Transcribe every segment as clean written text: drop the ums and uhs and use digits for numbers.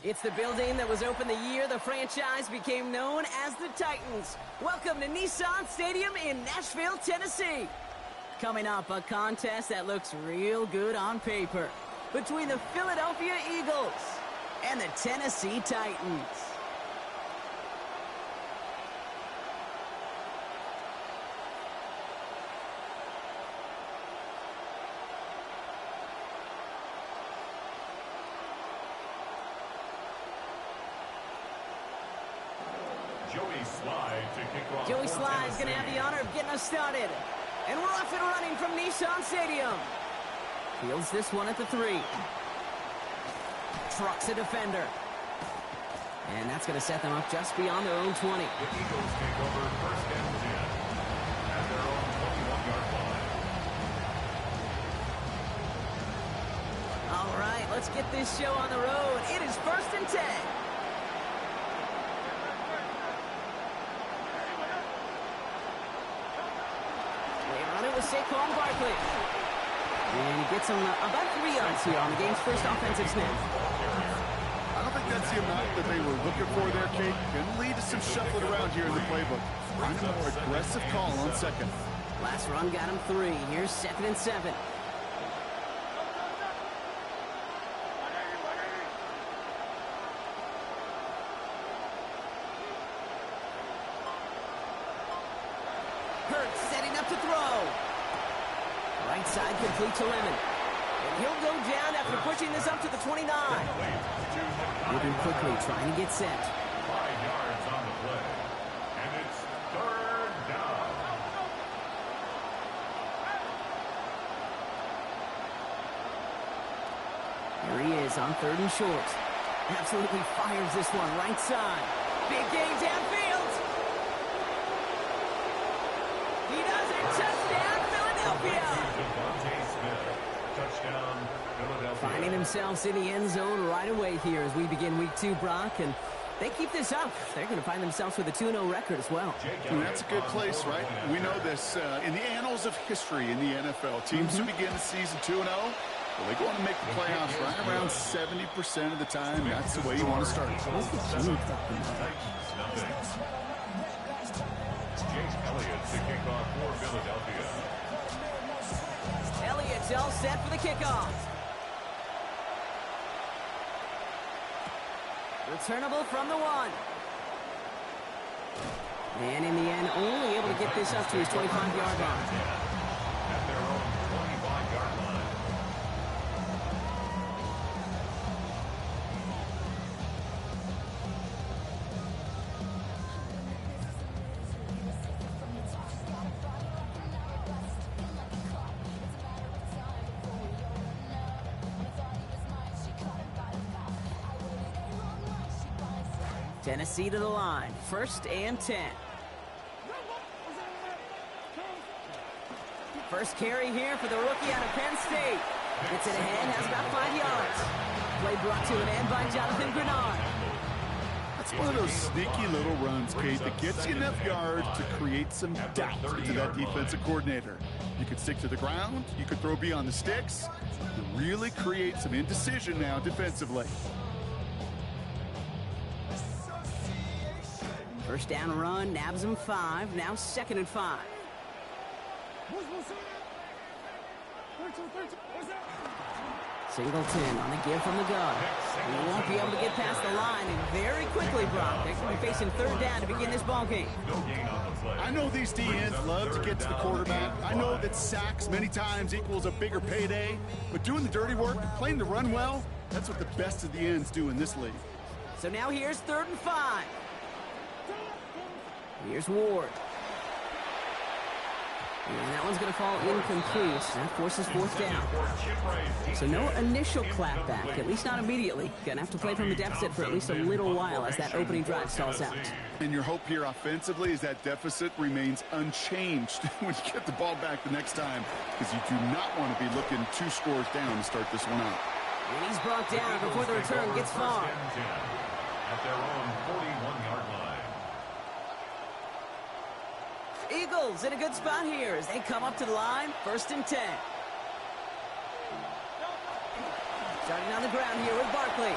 It's the building that was opened the year the franchise became known as the Titans. Welcome to Nissan Stadium in Nashville, Tennessee. Coming up, a contest that looks real good on paper between the Philadelphia Eagles and the Tennessee Titans. Joey Sly is going to have the honor of getting us started. And we're off and running from Nissan Stadium. Fields this one at the 3. Trucks a defender. And that's going to set them up just beyond their own 20. The Eagles take over first and 10 at their own 21-yard line. All right, let's get this show on the road. It is first and 10. Saquon Barkley. And he gets him about 3 yards here on the game's first offensive snap. I don't think that's the amount that they were looking for there, Kate. Can lead to some shuffling around here in the playbook. Find a more aggressive call on second. Last run got him 3. Here's 2nd and 7. Hurts setting up to throw. Right side complete to Lemon. And he'll go down after pushing this up to the 29. Moving quickly, trying to get set. 5 yards on the play. And it's third down. Here he is on 3rd and short. Absolutely fires this one right side. Big game downfield. He does it. Touchdown, Philadelphia. Finding themselves in the end zone right away here as we begin week 2, Brock. And they keep this up, they're going to find themselves with a 2-0 record as well. And that's a good place, right? We know this in the annals of history in the NFL. Teams who begin the season 2-0, well, they go on to make the playoffs right around 70% of the time. That's the way you want to start. Jake Elliott to kick off for Philadelphia. Elliott's all set for the kickoff. Returnable from the 1. And in the end, only able to get this up to his 25-yard line. At their own 25-yard line. Tennessee to the line. 1st and 10. First carry here for the rookie out of Penn State. Gets it ahead, has about 5 yards. Play brought to an end by Jonathan Grenard. That's one of those sneaky little runs, Kate, that gets you enough yards to create some doubt to that defensive coordinator. You could stick to the ground. You could throw beyond the sticks. You really create some indecision now defensively. First down run, nabs him 5. Now 2nd and 5. Singleton on the give from the gun. He won't be able to get past the line, and very quickly, Brock, they're going to be facing 3rd down to begin this ball game. I know these DNs love to get to the quarterback. I know that sacks many times equals a bigger payday, but doing the dirty work, playing the run well, that's what the best of the ends do in this league. So now here's 3rd and 5. Here's Ward. And that one's going to fall incomplete. That forces 4th down. So no initial clapback, at least not immediately. Going to have to play from the deficit for at least a little while as that opening drive stalls out. And your hope here offensively is that deficit remains unchanged when you get the ball back the next time, because you do not want to be looking 2 scores down to start this one out. And he's brought down before the return gets far. At their own 41-yard line. Eagles in a good spot here as they come up to the line. 1st and 10. Starting on the ground here with Barkley.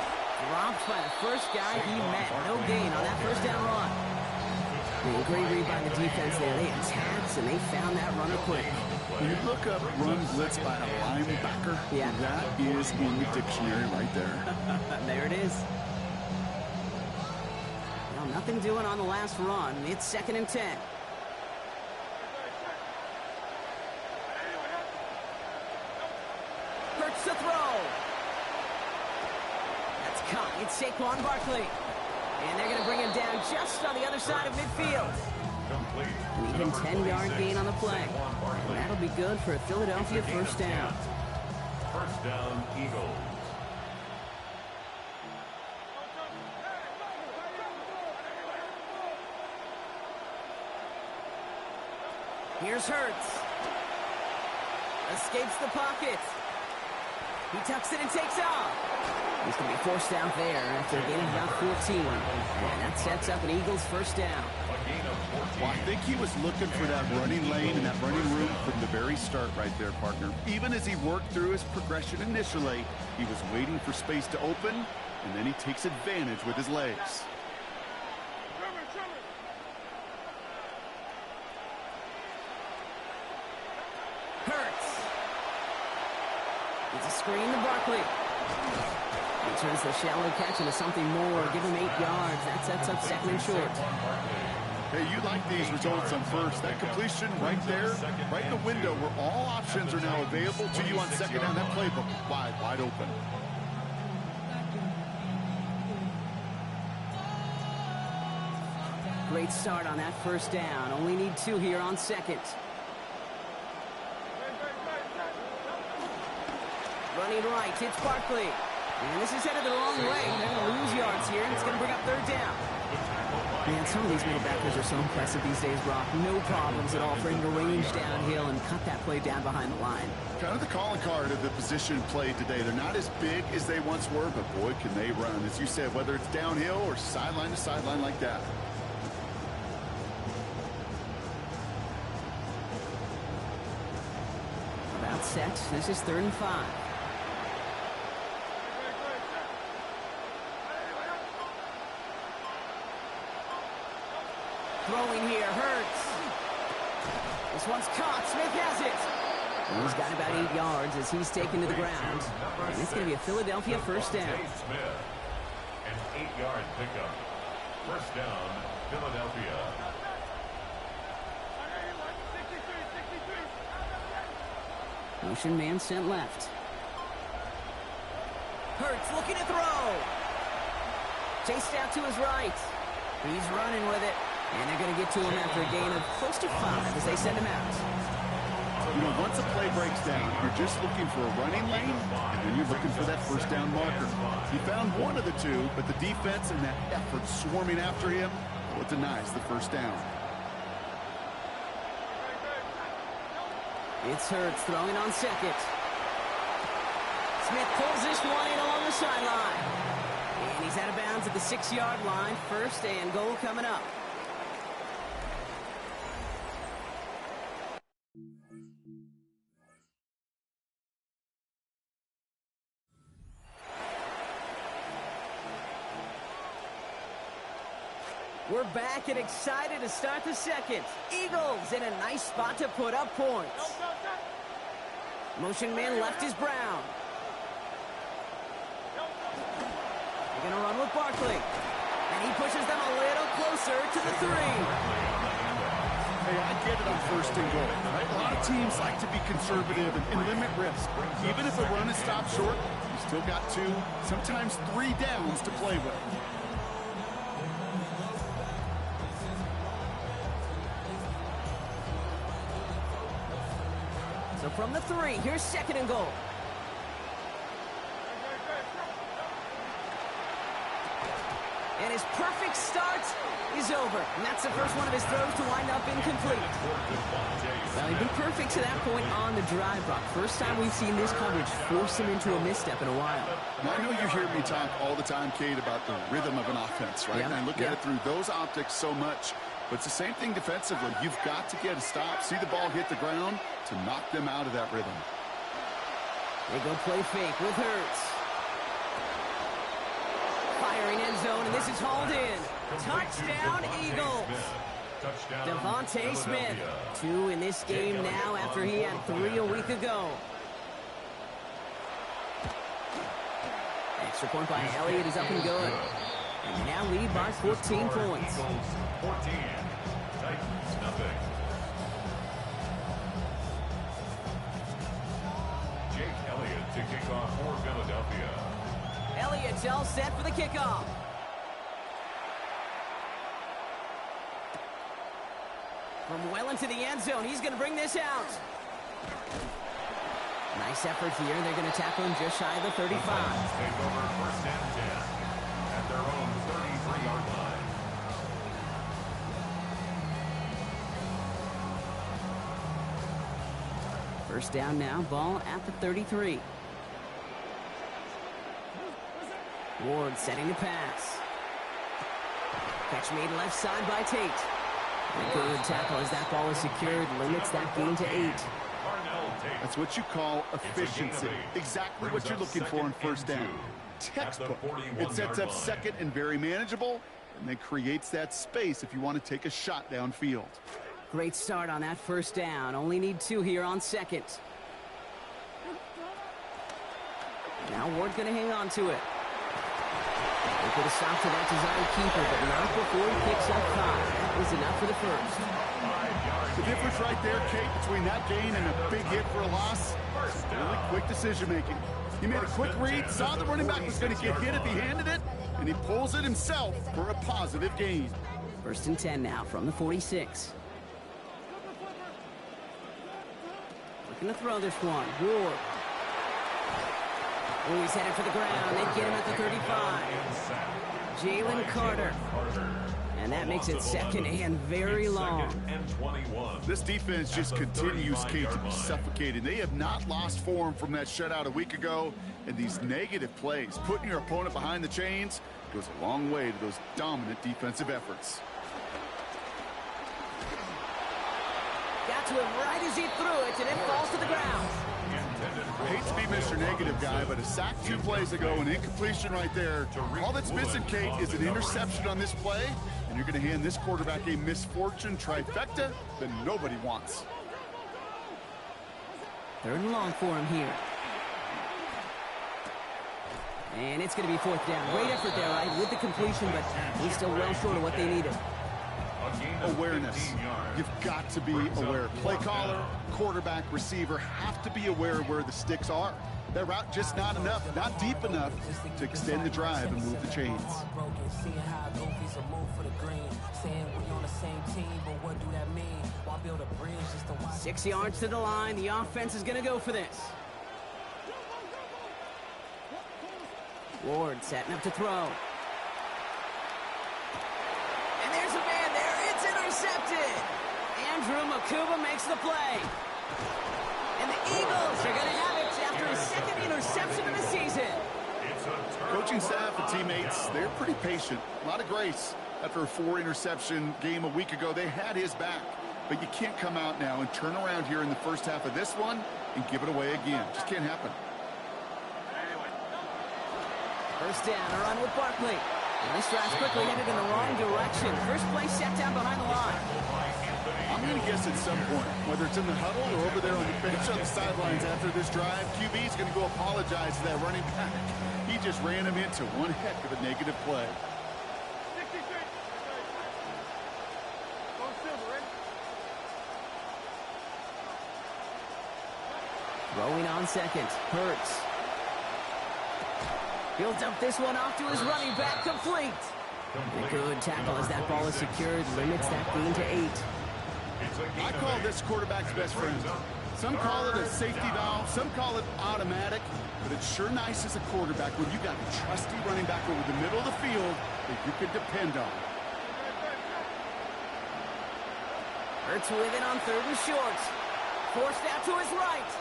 Dropped by the first guy he met. No gain on that first down run. And great read by the defense there. They attacked and they found that runner quick. When you look up run blitz by a linebacker, yeah, that is in the dictionary right there. There it is. Well, nothing doing on the last run. It's 2nd and 10. Hurts to throw. That's caught. It's Saquon Barkley. And they're going to bring him down just on the other side of midfield. An even 10-yard gain on the play. And that'll be good for a Philadelphia first down. First down, Eagles. Here's Hurts. Escapes the pocket. He tucks it and takes off. He's going to be forced out there after a gain of about 14. And that sets up an Eagles first down. Well, I think he was looking for that running lane and that running room from the very start right there, partner. Even as he worked through his progression initially, he was waiting for space to open, and then he takes advantage with his legs. Hurts. It's a screen to Barkley. He turns the shallow catch into something more. Give him 8 yards. That sets up 2nd and short. Hey, you like these results on first. That completion right there, right in the window where all options are now available to you on 2nd down. That playbook wide open. Great start on that first down. Only need 2 here on 2nd. Running right, it's Barkley. And this is headed the wrong way. They're going to lose yards here, and it's going to bring up 3rd down. Man, some of these middle backers are so impressive these days, Brock. No problems at all for him to range downhill and cut that play down behind the line. Kind of the calling card of the position played today. They're not as big as they once were, but boy, can they run. As you said, whether it's downhill or sideline to sideline like that. About set. This is 3rd and 5. Throwing here, Hurts. This one's caught. Smith has it. And he's got about 8 yards as he's taken to the ground. And it's going to be a Philadelphia first down. Smith, an 8-yard pickup. First down, Philadelphia. Motion man sent left. Hurts looking to throw. Chased out to his right. He's running with it. And they're going to get to him after a gain of close to 5 as they send him out. You know, once a play breaks down, you're just looking for a running lane, and then you're looking for that first down marker. He found one of the two, but the defense and that effort swarming after him, well, it denies the first down. It's Hurts throwing on 2nd. Smith pulls this one in along the sideline. And he's out of bounds at the 6-yard line. First and goal coming up. We're back and excited to start the 2nd. Eagles in a nice spot to put up points. Motion man left is Brown. They're going to run with Barkley. And he pushes them a little closer to the 3. Hey, I get it on first and goal, right? A lot of teams like to be conservative and limit risk. Even if a run is stopped short, you still got 2, sometimes 3 downs to play with. So from the 3, here's 2nd and goal. And his perfect start is over. And that's the first one of his throws to wind up incomplete. Well, he'd been perfect to that point on the drive, Brock. First time we've seen this coverage force him into a misstep in a while. Now, I know you hear me talk all the time, Kate, about the rhythm of an offense, right? And I look at it through those optics so much. But it's the same thing defensively. You've got to get a stop, see the ball hit the ground to knock them out of that rhythm. They go play fake with Hurts. this is hauled in. Touchdown, Eagles. Devontae Smith, 2 in this game now after he had 3 a week ago. Extra point by Elliott is up and good. And they now lead by 14 points. 14. Titans, nothing. Jake Elliott to kick off for Philadelphia. Elliott's all set for the kickoff. From well into the end zone, he's going to bring this out. Nice effort here. They're going to tackle him just shy of the 35. The Titans take over first and 10 at their own 33-yard line. First down now, ball at the 33. Ward setting the pass. Catch made left side by Tate. A good tackle as that ball is secured, limits that gain to 8. That's what you call efficiency. Exactly what you're looking for in first down. Textbook. It sets up second and very manageable, and then creates that space if you want to take a shot downfield. Great start on that first down. Only need 2 here on second. Now Ward going to hang on to it. They could have stopped to that desired keeper, but not before he picks up 5. That was enough for the first. The difference right there, Kate, between that gain and a big hit for a loss, really quick decision-making. He made a quick read, saw the running back was going to get hit if he handed it, and he pulls it himself for a positive gain. First and 10 now from the 46. Looking to throw this one. Ward. Oh, he's headed for the ground. They get him at the 35. Jalen Carter. And that makes it second and very long. This defense just continues, Kate, to be suffocating. They have not lost form from that shutout a week ago. And these negative plays, putting your opponent behind the chains, goes a long way to those dominant defensive efforts. Got to him right as he threw it, and it falls to the ground. I hate to be Mr. Negative guy, but a sack 2 plays ago, an incompletion right there. All that's missing, Kate, is an interception on this play, and you're going to hand this quarterback a misfortune trifecta that nobody wants. 3rd and long for him here. And it's going to be 4th down. Great effort there, right, with the completion, but he's still well short of what they needed. Awareness. You've got to be aware. Play caller, quarterback, receiver have to be aware of where the sticks are. That route just not enough, not deep enough to extend the drive and move the chains. 6 yards to the line. The offense is going to go for this. Ward setting up to throw. And there's a man there. It's intercepted. Andrew Makuba makes the play. And the Eagles are going to have it after his 2nd interception of the season. Coaching staff and teammates, they're pretty patient. A lot of grace. After a 4-interception game a week ago, they had his back. But you can't come out now and turn around here in the first half of this one and give it away again. Just can't happen. First down, a run with Barkley. And this drive's quickly headed in the wrong direction. First play set down behind the line. I'm going to guess at some point, whether it's in the huddle or over there on the bench on the sidelines after this drive, QB's going to go apologize to that running back. He just ran him into one heck of a negative play. Throwing on second, Hurts. He'll dump this one off to his running back, complete. A good tackle as that ball is secured, limits that gain to 8. I call this quarterback's best friend. Some call it a safety valve, some call it automatic, but it's sure nice as a quarterback when you got a trusty running back over the middle of the field that you can depend on. Hurts with it on 3rd and short. Forced out to his right.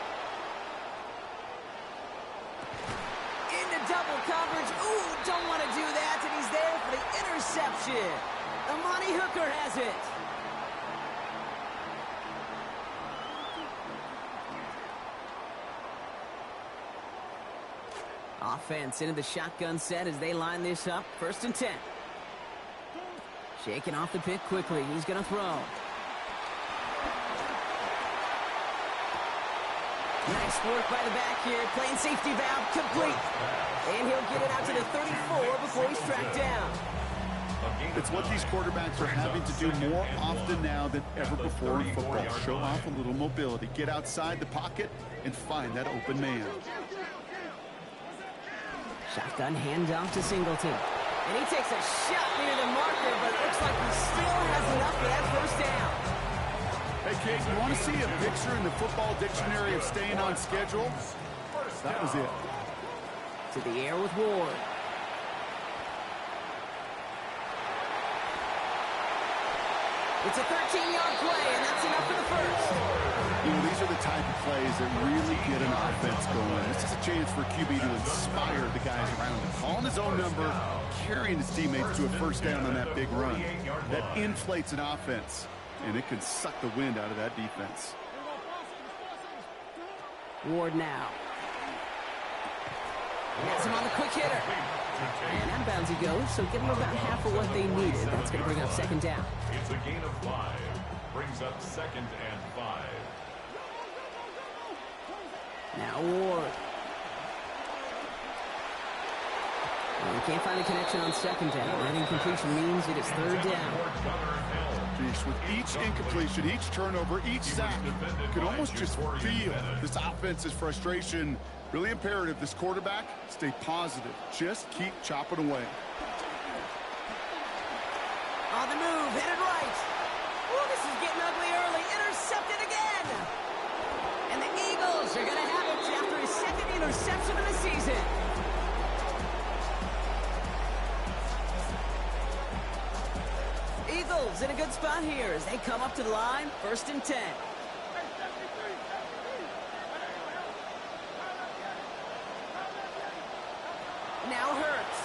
Into double coverage. Ooh, don't want to do that, and he's there for the interception. Amani Hooker has it. Offense into the shotgun set as they line this up. 1st and 10. Shaking off the pick quickly. He's going to throw. Nice work by the back here. Playing safety valve complete. And he'll get it out to the 34 before he's tracked down. It's what these quarterbacks are having to do more often now than ever before in football. Show off a little mobility. Get outside the pocket and find that open man. Shotgun handoff to Singleton. And he takes a shot near the marker, but it looks like he still has enough for that first down. Hey, Kate, you want to see a picture in the football dictionary of staying on schedule? That was it. To the air with Ward. It's a 13-yard play, and that's enough for the first. You know, these are the type of plays that really get an offense going. This is a chance for QB to inspire the guys around him. Calling his own number, carrying his teammates to a first down on that big run. That inflates an offense, and it can suck the wind out of that defense. Ward now. Gets him on the quick hitter. And out of bounds he goes, so give him about half of what they needed. That's going to bring up second down. It's a gain of 5. Brings up 2nd and 5. Now Ward. Well, he can't find a connection on second down. That incompletion means it is third down. With each incompletion, each turnover, each sack, you can almost just feel this offense's frustration. Really imperative, this quarterback, stay positive. Just keep chopping away. On the move, headed right. Ooh, this is getting ugly early. Intercepted again. And the Eagles are going to have it after his second interception of the season. Eagles in a good spot here as they come up to the line, 1st and 10. Now Hurts.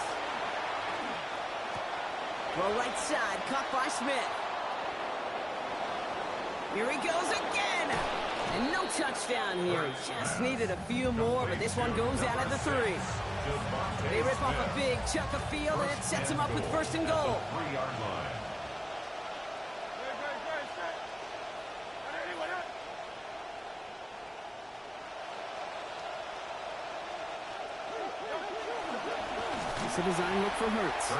Throw right side, caught by Smith. Here he goes again. And no touchdown here. He just needed a few more, but this one goes out at the 3. They rip off a big chunk of field, and it sets him up with 1st and goal. 3-yard line. It's a design look for Hurts.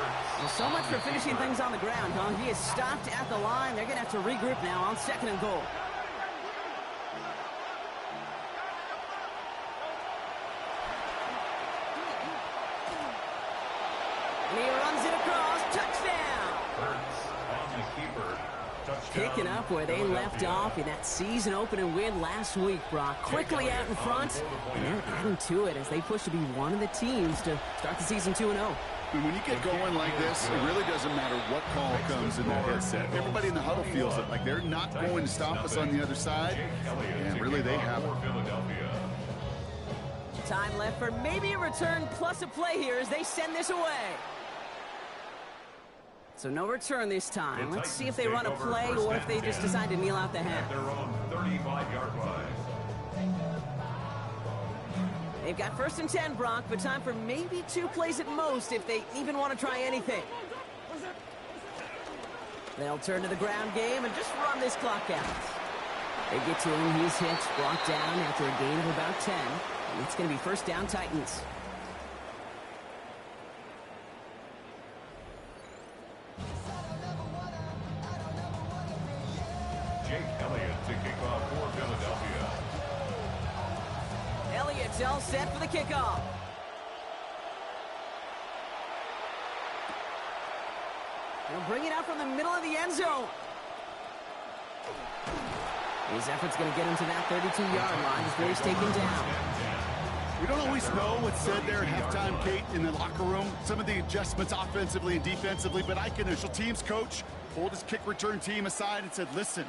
Well, so much for finishing things on the ground, huh? He is stopped at the line. They're going to have to regroup now on 2nd and goal. And he runs it across. Touchdown! Hurts on the keeper. Touchdown. Picking up where they left off in that season-opening win last week, Brock. Quickly out in front, and they're adding to it as they push to be one of the teams to start the season 2-0. And when you get going like this, it really doesn't matter what call comes in that headset. Everybody in the huddle feels it, like they're not going to stop us on the other side, and really they have it. Time left for maybe a return plus a play here as they send this away. So no return this time. Let's see if they run a play or if they just decide to kneel out the half. Their own 35-yard line. They've got 1st and 10, Brock, but time for maybe 2 plays at most if they even want to try anything. They'll turn to the ground game and just run this clock out. They get to him. He's hit, brought down after a gain of about 10. And it's going to be 1st down Titans. Elliott to kick off for Philadelphia. Elliott's all set for the kickoff. He'll bring it out from the middle of the end zone. His effort's going to get him to that 32-yard line before he's taken down. We don't always know what's said there at halftime, Kate, in the locker room. Some of the adjustments offensively and defensively, but I can initial team's coach pulled his kick return team aside and said, listen,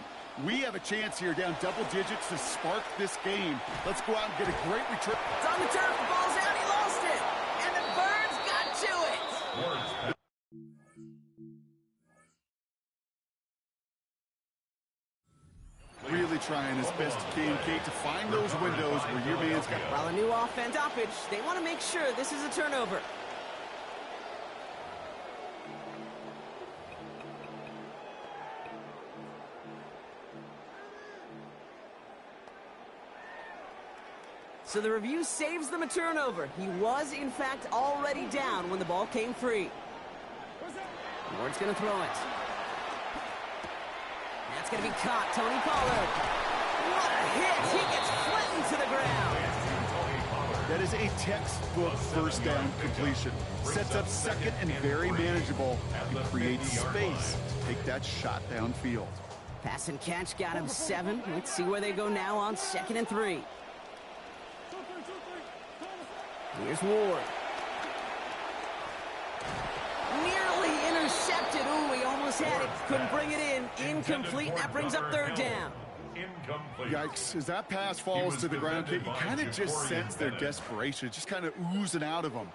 we have a chance here down double digits to spark this game. Let's go out and get a great return. It's on the turf, the ball's out, he lost it. And the Birds got to it. Really trying as best he can, Kate, to find those windows where your man's got. While a new offense stoppage, they want to make sure this is a turnover. So the review saves them a turnover. He was, in fact, already down when the ball came free. Ward's going to throw it. That's going to be caught. Tony Pollard. What a hit. He gets flattened to the ground. That is a textbook first down completion. Sets up second and very manageable and creates space to take that shot downfield. Pass and catch got him 7. Let's see where they go now on 2nd and 3. Here's Ward. Nearly intercepted. Ooh, he almost had it. Couldn't bring it in. Incomplete. That brings up 3rd down. Yikes, as that pass falls to the ground, you kind of just sense their desperation, just kind of oozing out of them.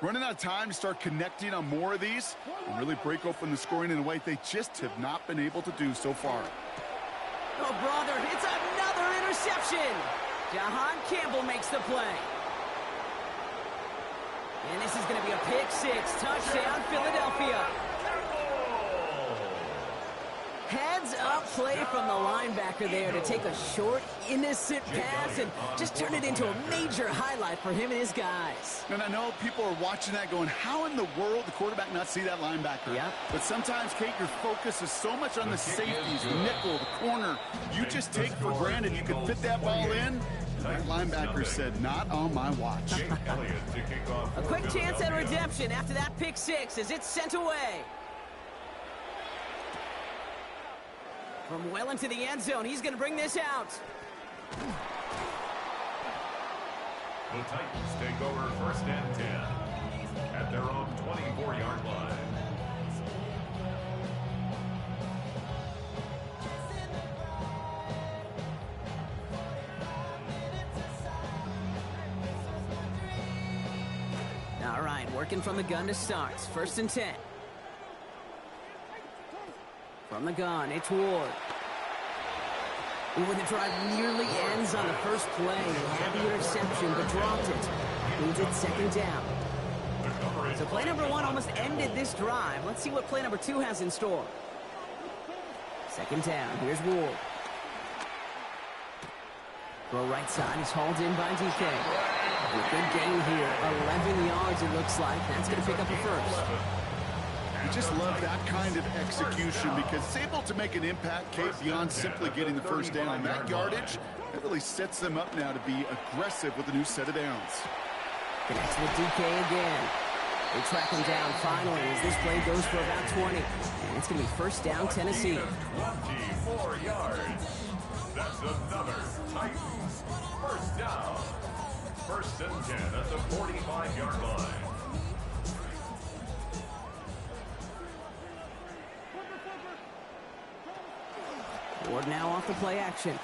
Running out of time to start connecting on more of these and really break open the scoring in a way they just have not been able to do so far. Oh, brother, it's another interception. Jahan Campbell makes the play. And this is going to be a pick 6. Touchdown, Philadelphia. Heads up play from the linebacker there to take a short, innocent pass and just turn it into a major highlight for him and his guys. And I know people are watching that going, how in the world the quarterback not see that linebacker? Yep. But sometimes, Kate, your focus is so much on the safeties, the nickel, the corner. You just take for granted you can fit that ball in. That linebacker said, not on my watch. A quick chance at redemption after that pick 6 as it's sent away. From well into the end zone, he's going to bring this out. The Titans take over 1st and 10 at their own 24-yard line. All right, working from the gun to start. 1st and 10. From the gun, it's Ward. Ooh, the drive nearly ends on the first play. Had the interception, but dropped it. Means it's 2nd down. So play number 1 almost ended this drive. Let's see what play number 2 has in store. 2nd down. Here's Ward. Throw right side. He's hauled in by DK. A good gain here. 11 yards, it looks like. That's going to pick up a first. You just love that kind of execution because it's able to make an impact, Kate, beyond simply getting the first down. That yardage, that really sets them up now to be aggressive with a new set of downs. Connects with DK again. They track him down finally as this play goes for about 20. And it's going to be 1st down, Tennessee. 24 yards. That's another Titans 1st down. 1st and 10 at the 45-yard line. Ward now off the play action.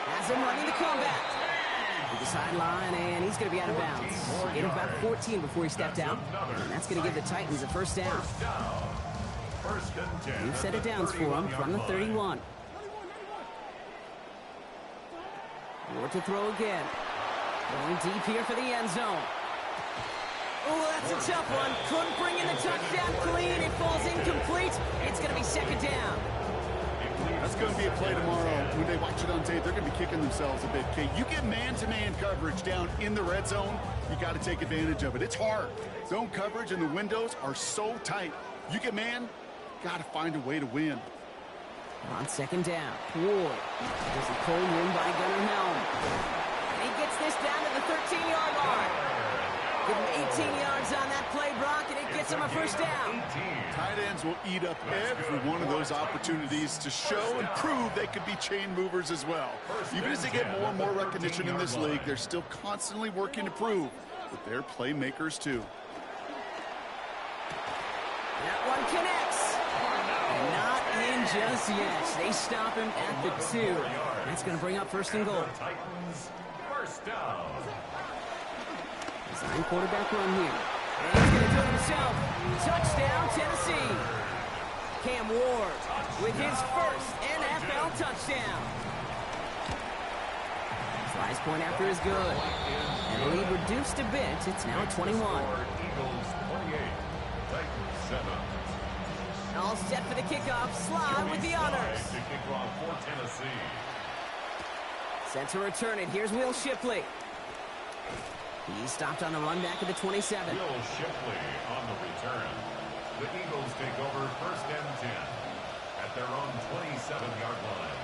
Has him running the comeback. To the sideline, and he's going to be out of bounds. He gave him about 14 before he stepped out. And that's going to give the Titans a 1st down. 1st and 10. New set of downs for him from the 31. Ward to throw again. Going deep here for the end zone. Oh, that's a tough one. Couldn't bring in the touchdown clean. It falls incomplete. It's going to be 2nd down. That's going to be a play tomorrow. When they watch it on tape, they're going to be kicking themselves a bit, Kate. You get man-to-man coverage down in the red zone, you got to take advantage of it. It's hard. Zone coverage and the windows are so tight. You get man, got to find a way to win. On 2nd down, Ward. There's a cold room by Gunnar Helm. And he gets this down to the 13-yard line. Give him 18 yards on that play, Brock, and it gets him a 1st down. Tight ends will eat up every one of those opportunities to show and prove they could be chain movers as well. Even as they get more and more recognition in this league, they're still constantly working to prove that they're playmakers too. That one connects. Not in just yet. They stop him at the 2. That's going to bring up 1st and goal. Titans 1st down. Design quarterback run here. And he's going to do it himself. Touchdown, Tennessee. Cam Ward with his 1st NFL touchdown. Slice point after is good. And the lead reduced a bit. It's now at 21. Eagles 28. Titans 7. All set for the kickoff. Sly with the honors. To kick off for Tennessee. Set to return it. Here's Will Shipley. He stopped on the run back at the 27. Will Shipley on the return. The Eagles take over 1st and 10 at their own 27-yard line.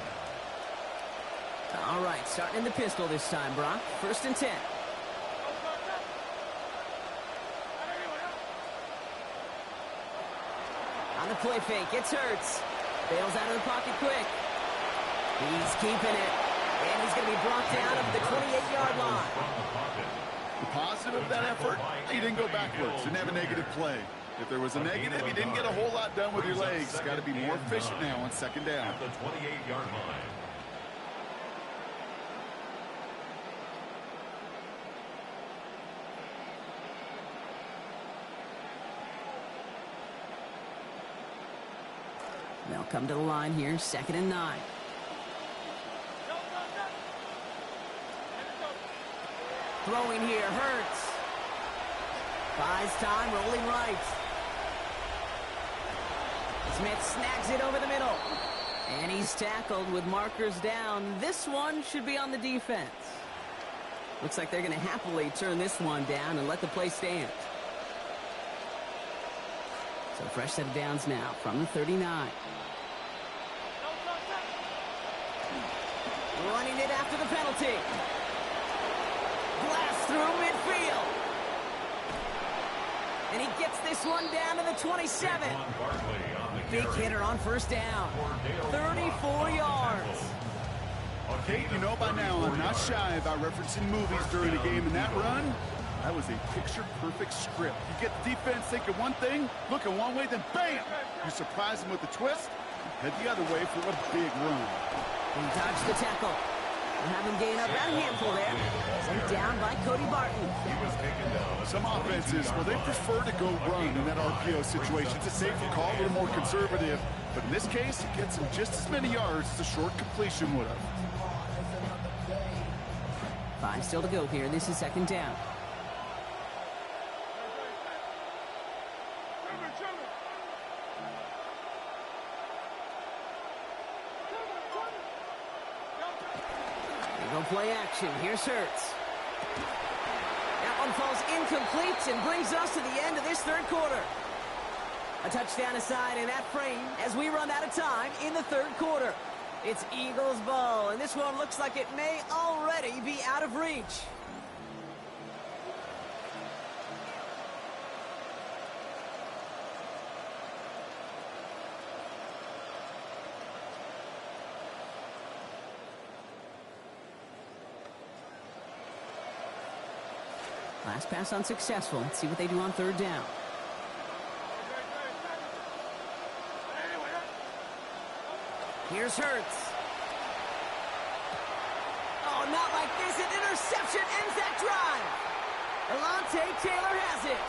All right, starting in the pistol this time, Brock. 1st and 10. On the play fake, it's Hurts. Bails out of the pocket quick. He's keeping it. And he's going to be brought down at the 28-yard line. The positive of that effort, he didn't go backwards, didn't have a negative play. If there was a negative, you didn't get a whole lot done with your legs. Got to be more efficient now on 2nd down. At the 28-yard line. They'll come to the line here, 2nd and 9. Throwing here, Hurts. Buys time, rolling right. Smith snags it over the middle. And he's tackled with markers down. This one should be on the defense. Looks like they're going to happily turn this one down and let the play stand. So fresh set of downs now from the 39. Running it after the penalty. Blast through midfield. And he gets this one down to the 27. Big hitter on 1st down. 34 yards. Okay, you know by now I'm not shy about referencing movies during a game, in that run, that was a picture-perfect script. You get the defense thinking one thing, looking one way, then bam! You surprise them with a twist, head the other way for a big run. He dodged the tackle. We'll have him gain up that handful there. Sent down by Cody Barton. Some offenses, well, they prefer to go run in that RPO situation. It's a safer call, a little more conservative. But in this case, it gets him just as many yards as a short completion would have. 5 still to go here. This is 2nd down. Go play action. Here's Hurts. That one falls incomplete and brings us to the end of this 3rd quarter. A touchdown aside in that frame as we run out of time in the 3rd quarter. It's Eagles ball, and this one looks like it may already be out of reach. Last pass unsuccessful. Let's see what they do on 3rd down. Here's Hurts. Oh, not like this. An interception ends that drive. Alontae Taylor has it.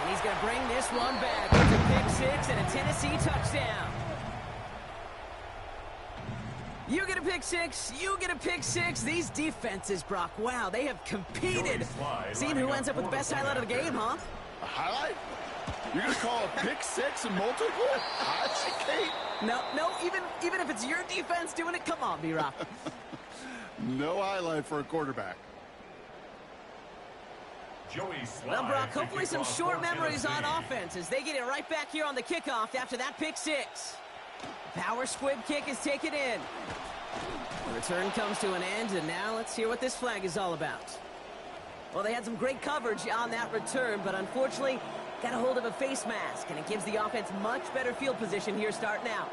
And he's going to bring this one back. It's a pick 6 and a Tennessee touchdown. You get a pick 6, you get a pick 6. These defenses, Brock, wow, they have competed. Seeing who ends up with the best highlight of the game, huh? A highlight? You're going to call a pick 6 and multiple? Highlight, Kate? No, even if it's your defense doing it, come on, B-Rock. No highlight for a quarterback. Well, Brock, hopefully some short memories on offense as they get it right back here on the kickoff after that pick 6. Power squib kick is taken in. The return comes to an end, and now let's hear what this flag is all about. Well, they had some great coverage on that return, but unfortunately got a hold of a face mask, and it gives the offense much better field position here starting out.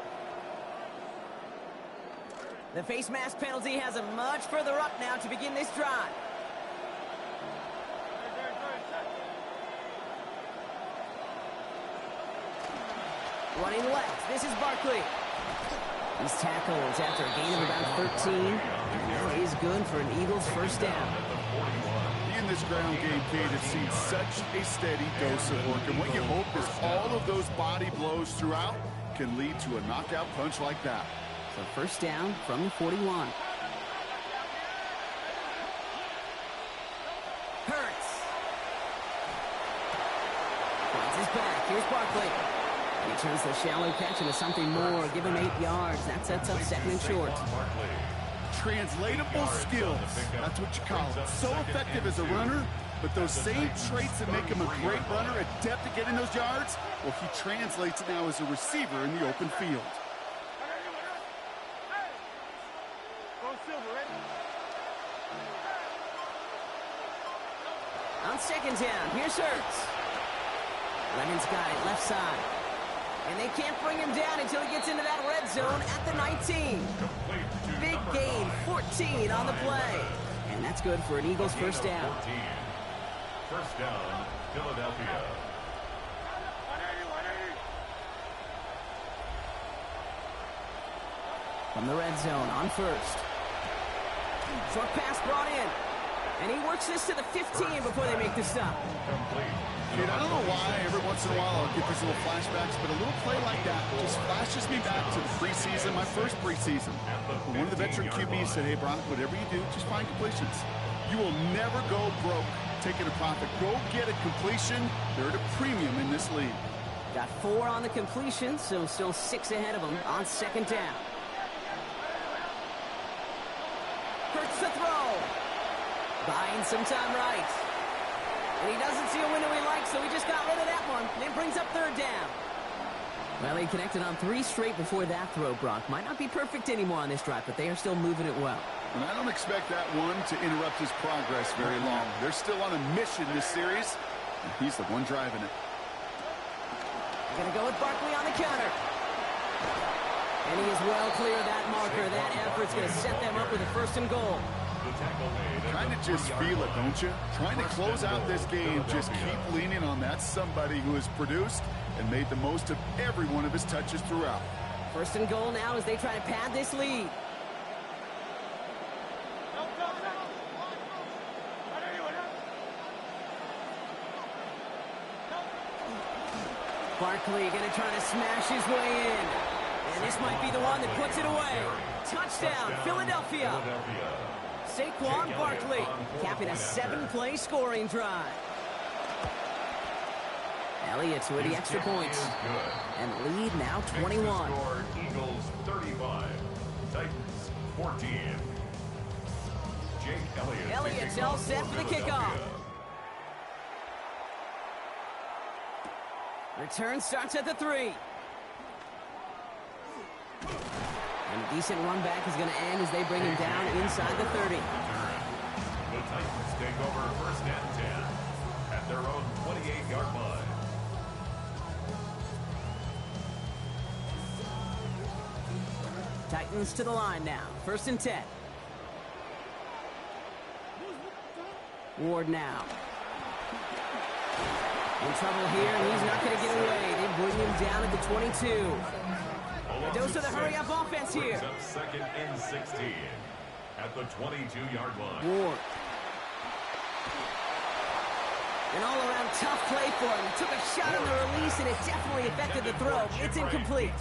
The face mask penalty has them much further up now to begin this drive. Running left, this is Barkley. He's tackled after a gain of about 13. Plays good for an Eagles 1st down. In this ground game, Kate, has seen such a steady dose of work. And what you hope is all of those body blows throughout can lead to a knockout punch like that. So 1st down from the 41. Hurts. Finds his back. Here's Barkley. He turns the shallow catch into something more. Give him 8 yards. That sets up 2nd and short. Translatable skills. That's what you call it. So effective as a runner, but those same traits that make him a great runner, adept at getting those yards, well, he translates it now as a receiver in the open field. On 2nd down, here's Hurts. Lemon's got it, left side. And they can't bring him down until he gets into that red zone at the 19. Big gain, 14 on the play. And that's good for an Eagles first down. First down, Philadelphia. From the red zone on 1st. Short pass brought in. And he works this to the 15 before they make the stop. Dude, I don't know why every once in a while I'll get these little flashbacks, but a little play like that just flashes me back to the preseason, my first preseason. When one of the veteran QBs said, hey, Brock, whatever you do, just find completions. You will never go broke taking a profit. Go get a completion. They're at a premium in this league. Got 4 on the completion, so still 6 ahead of him on 2nd down. Hurts to throw. Buying some time right. And he doesn't see a window he likes, so he just got rid of that one. And it brings up 3rd down. Well, he connected on 3 straight before that throw, Brock. Might not be perfect anymore on this drive, but they are still moving it well. And I don't expect that one to interrupt his progress very long. They're still on a mission this series, and he's the one driving it. They're going to go with Barkley on the counter. And he is well clear of that marker. That effort's going to set them up with a 1st and goal. Kind of just feel it, don't you? Trying to close out this game, just keep leaning on that somebody who has produced and made the most of every one of his touches throughout. 1st and goal now as they try to pad this lead. Barkley going to try to smash his way in. And this might be the one that puts it away. Touchdown, Philadelphia. Saquon Barkley capping a 7-play scoring drive. Elliott's with the extra points. And lead now 21. Eagles 35, Titans 14. Jake Elliott. Elliott's all set for the kickoff. Return starts at the 3. And a decent run back is going to end as they bring him down inside the 30. The Titans take over 1st and 10 at their own 28-yard line. Titans to the line now. 1st and 10. Ward now. In trouble here, and he's not going to get away. They bring him down at the 22. A dose of the hurry-up offense here. 2nd and 16 at the 22-yard line. Ward. An all-around tough play for him. He took a shot on the release, and it definitely affected the throw. It's incomplete.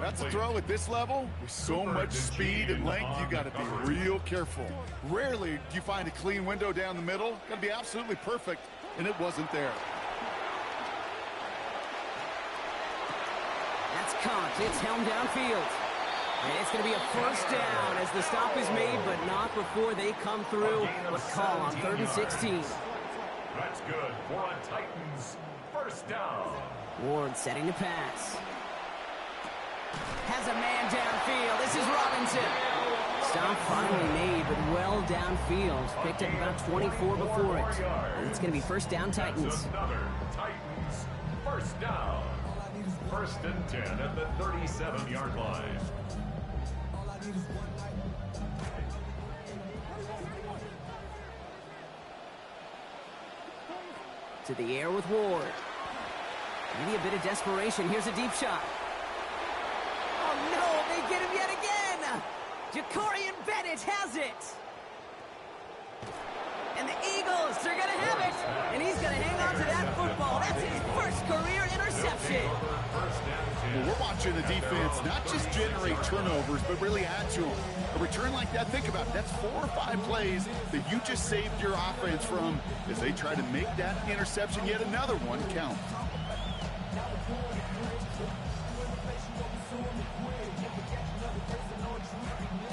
That's a throw at this level with so much speed and length, you got to be real careful. Rarely do you find a clean window down the middle. Got to be absolutely perfect, and it wasn't there. That's caught. It's helmed downfield. And it's going to be a 1st down as the stop is made, but not before they come through with a call on 3rd and 16. That's good for a Titans 1st down. Ward setting to pass. Has a man downfield. This is Robinson. Stop finally made, but well downfield. Picked up about 24 before it. And it's going to be 1st down Titans. Another Titans 1st down. 1st and 10 at the 37-yard line. To the air with Ward. Maybe a bit of desperation. Here's a deep shot. Oh, no, they get him yet again. Jacorian Bennett has it. And the Eagles are going to have it. And he's going to hang on to that football. That's his 1st career interception. Well, we're watching the defense not just generate turnovers, but really add to them. A return like that, think about it. That's 4 or 5 plays that you just saved your offense from as they try to make that interception, yet another one, count.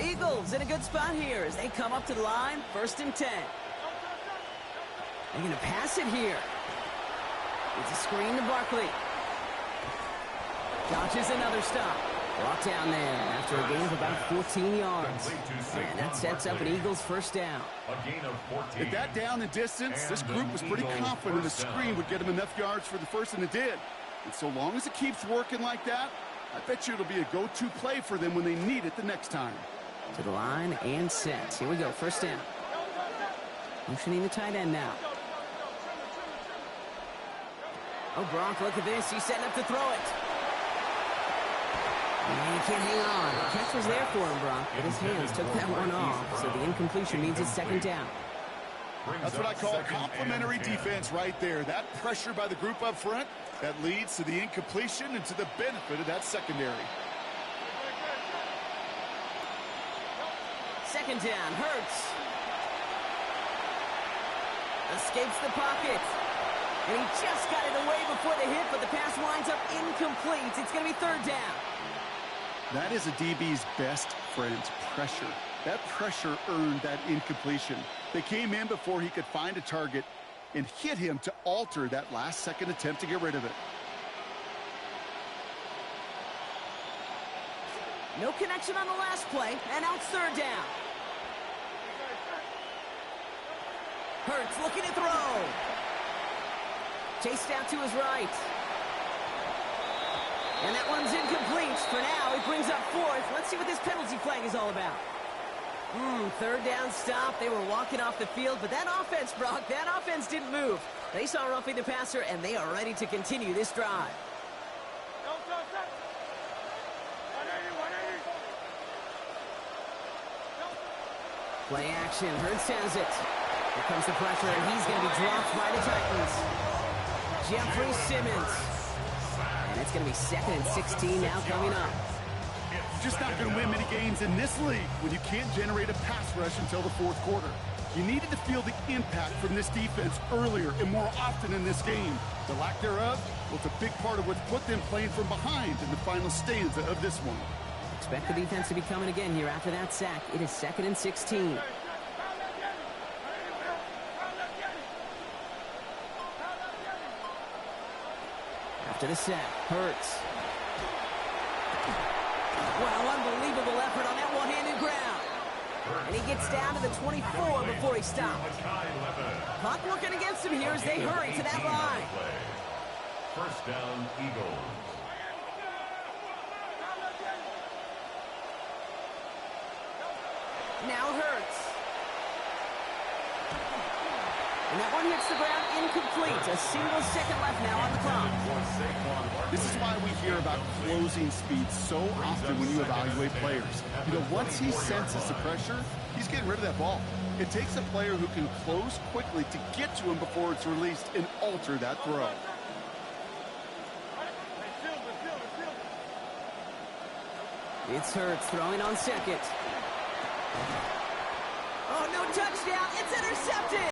Eagles in a good spot here as they come up to the line, 1st and 10. They're going to pass it here. It's a screen to Barkley. Dodges another stop. Brought down there after a gain of about 14 yards. And that sets up an Eagles 1st down. At that down and distance, this group was pretty confident the screen would get them enough yards for the 1st, and it did. And so long as it keeps working like that, I bet you it'll be a go-to play for them when they need it the next time. To the line and set. Here we go, 1st down. Motioning the tight end now. Oh, Gronk, look at this. He's setting up to throw it. And he can't hang on. The catch was there for him, Brock, but his hands took that one off, so the incompletion means it's 2nd down. That's what I call complimentary defense right there. That pressure by the group up front, that leads to the incompletion and to the benefit of that secondary. 2nd down, Hurts. Escapes the pocket. And he just got it away before the hit, but the pass winds up incomplete. It's going to be 3rd down. That is a DB's best friend, pressure. That pressure earned that incompletion. They came in before he could find a target and hit him to alter that last-second attempt to get rid of it. No connection on the last play, and now it's 3rd down. Hurts looking to throw. Chased out to his right. And that one's incomplete. For now, he brings up 4th. Let's see what this penalty flag is all about. 3rd down stop. They were walking off the field, but that offense, Brock, that offense didn't move. They saw roughing the passer, and they are ready to continue this drive. Play action. Hurts has it. Here comes the pressure, and he's going to be dropped by the Titans. Jeffrey Simmons. And it's going to be 2nd and 16 now coming up. You're just not going to win many games in this league when you can't generate a pass rush until the 4th quarter. You needed to feel the impact from this defense earlier and more often in this game. The lack thereof was a big part of what's put them playing from behind in the final stanza of this one. Expect the defense to be coming again here after that sack. It is 2nd and 16. After the sack, Hurts. Wow, unbelievable effort on that one-handed ground. And he gets down to the 24 before he stops. Clock working against him here as they hurry to that line. 1st down, Eagles. Now Hurts. And that one hits the ground incomplete. A single second left now on the clock. This is why we hear about closing speed so often when you evaluate players. You know, once he senses the pressure, he's getting rid of that ball. It takes a player who can close quickly to get to him before it's released and alter that throw. It's Hurts throwing on 2nd. Oh, no touchdown. It's intercepted.